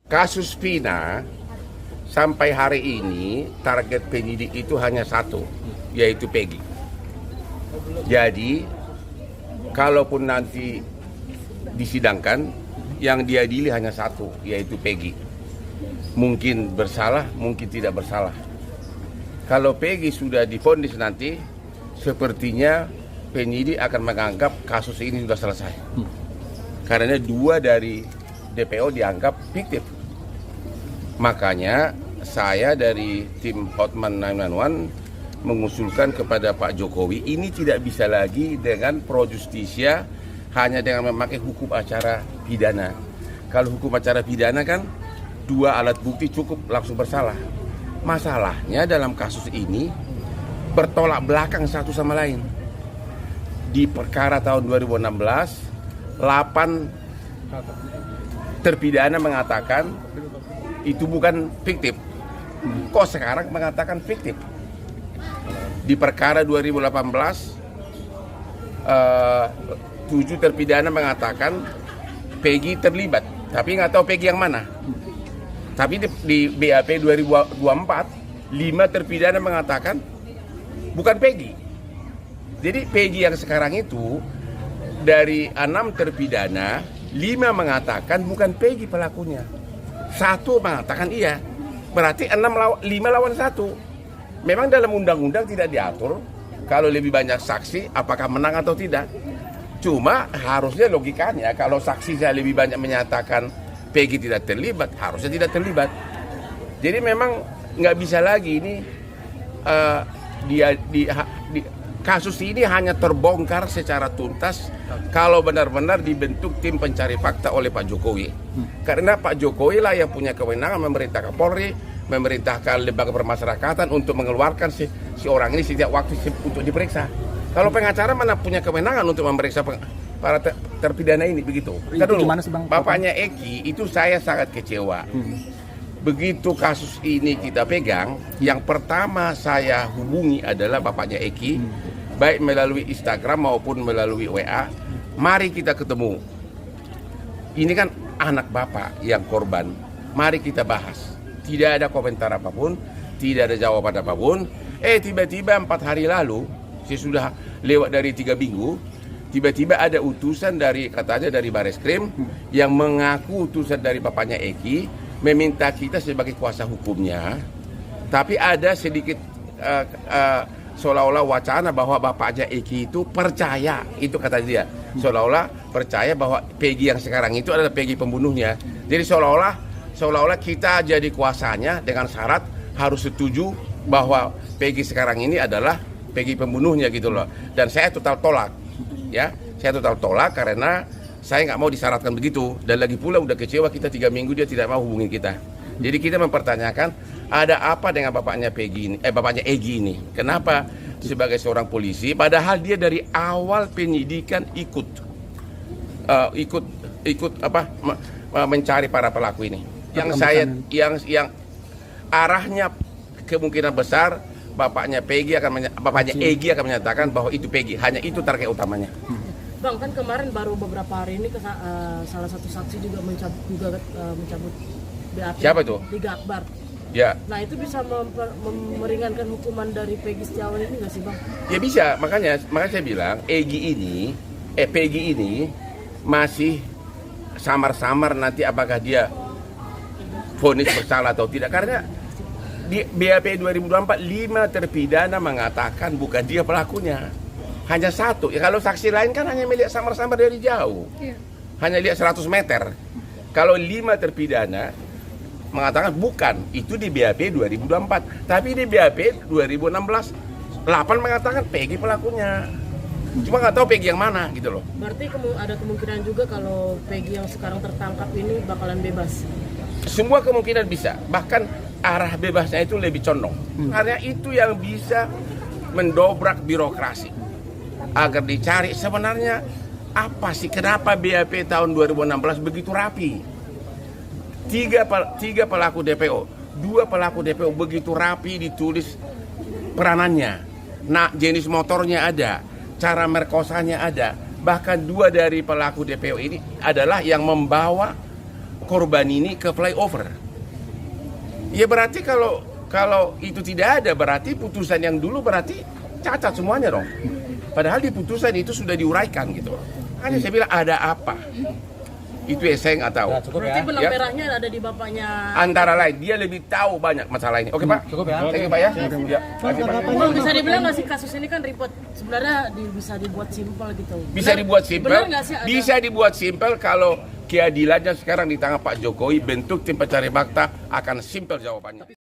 Kasus Vina sampai hari ini target penyidik itu hanya satu, yaitu Peggy. Jadi kalaupun nanti disidangkan, yang diadili hanya satu, yaitu Peggy. Mungkin bersalah, mungkin tidak bersalah. Kalau Peggy sudah divonis nanti, sepertinya penyidik akan menganggap kasus ini sudah selesai. Karena 2 dari DPO dianggap fiktif. Makanya saya dari tim Hotman 911 mengusulkan kepada Pak Jokowi, ini tidak bisa lagi dengan pro justisia hanya dengan memakai hukum acara pidana. Kalau hukum acara pidana kan 2 alat bukti cukup langsung bersalah. Masalahnya dalam kasus ini bertolak belakang satu sama lain. Di perkara tahun 2016, 8 terpidana mengatakan itu bukan fiktif. Kok sekarang mengatakan fiktif? Di perkara 2018, 7 terpidana mengatakan Peggy terlibat, tapi nggak tahu Peggy yang mana. Tapi di BAP 2024, 5 terpidana mengatakan bukan Peggy. Jadi Peggy yang sekarang itu dari 6 terpidana, 5 mengatakan bukan Peggy pelakunya. 1 mengatakan iya. Berarti 5 lawan 1. Memang dalam undang-undang tidak diatur kalau lebih banyak saksi apakah menang atau tidak. Cuma harusnya logikanya kalau saksi saya lebih banyak menyatakan Peggy tidak terlibat, harusnya tidak terlibat. Jadi memang nggak bisa lagi ini kasus ini hanya terbongkar secara tuntas kalau benar-benar dibentuk tim pencari fakta oleh Pak Jokowi. Karena Pak Jokowi lah yang punya kewenangan memerintahkan Polri, memerintahkan lembaga permasyarakatan untuk mengeluarkan si orang ini setiap waktu untuk diperiksa. Kalau pengacara mana punya kewenangan untuk memeriksa para terpidana ini, begitu. Kita dulu, bapaknya Eki itu saya sangat kecewa. Begitu kasus ini kita pegang, yang pertama saya hubungi adalah bapaknya Eki, baik melalui Instagram maupun melalui WA. Mari kita ketemu. Ini kan anak bapak yang korban. Mari kita bahas. Tidak ada komentar apapun, tidak ada jawaban apapun. Tiba-tiba 4 hari lalu, saya sudah lewat dari 3 minggu, tiba-tiba ada utusan dari katanya dari Bareskrim yang mengaku utusan dari bapaknya Eki, meminta kita sebagai kuasa hukumnya. Tapi ada sedikit seolah-olah wacana bahwa bapaknya Eki itu percaya, itu kata dia, seolah-olah percaya bahwa Peggy yang sekarang itu adalah Peggy pembunuhnya. Jadi seolah-olah kita jadi kuasanya dengan syarat harus setuju bahwa Peggy sekarang ini adalah Peggy pembunuhnya gitu loh. Dan saya total tolak, ya, saya total tolak karena saya nggak mau disyaratkan begitu. Dan lagi pula udah kecewa kita 3 minggu dia tidak mau hubungin kita. Jadi kita mempertanyakan ada apa dengan bapaknya Peggy ini, bapaknya Egy ini? Kenapa sebagai seorang polisi, padahal dia dari awal penyidikan ikut mencari para pelaku ini. Yang arahnya kemungkinan besar bapaknya Egy akan menyatakan bahwa itu Peggy, hanya itu target utamanya. Bang, kan kemarin baru beberapa hari ini salah satu saksi juga mencabut BAP. Siapa itu? Liga Akbar. Ya. Nah, itu bisa meringankan hukuman dari Peggy Setiawan ini nggak sih, Bang? Ya bisa, makanya saya bilang Peggy ini masih samar-samar nanti apakah dia vonis bersalah atau tidak. Karena di BAP 2024 5 terpidana mengatakan bukan dia pelakunya. Hanya 1. Ya, kalau saksi lain kan hanya melihat samar-samar dari jauh. Iya. Hanya lihat 100 meter. Kalau 5 terpidana mengatakan bukan, itu di BAP 2024. Tapi di BAP 2016 8 mengatakan Peggy pelakunya. Cuma nggak tahu Peggy yang mana gitu loh. Berarti ada kemungkinan juga kalau Peggy yang sekarang tertangkap ini bakalan bebas. Semua kemungkinan bisa. Bahkan arah bebasnya itu lebih condong. Karena itu yang bisa mendobrak birokrasi. Agar dicari sebenarnya apa sih, kenapa BAP tahun 2016 begitu rapi. 3 pelaku DPO, 2 pelaku DPO begitu rapi ditulis peranannya. Nah, jenis motornya ada, cara merkosanya ada. Bahkan 2 dari pelaku DPO ini adalah yang membawa korban ini ke flyover. Ya berarti kalau itu tidak ada, berarti putusan yang dulu berarti cacat semuanya dong. Padahal di putusan itu sudah diuraikan gitu. Hanya saya bilang ada apa? Itu yang saya nggak tahu. Berarti benang Ya. merahnya ada di bapaknya. Antara lain, dia lebih tahu banyak masalah ini. Oke Pak? Cukup ya. Thank you Pak ya. Ya, makasih, Pak. Bang, bisa dibilang nggak sih kasus ini kan ribet, sebenarnya bisa dibuat simpel gitu. Bisa dibuat simpel. Benar nggak sih ada? Bisa dibuat simpel kalau keadilannya sekarang di tangan Pak Jokowi, bentuk tim pencari fakta akan simpel jawabannya.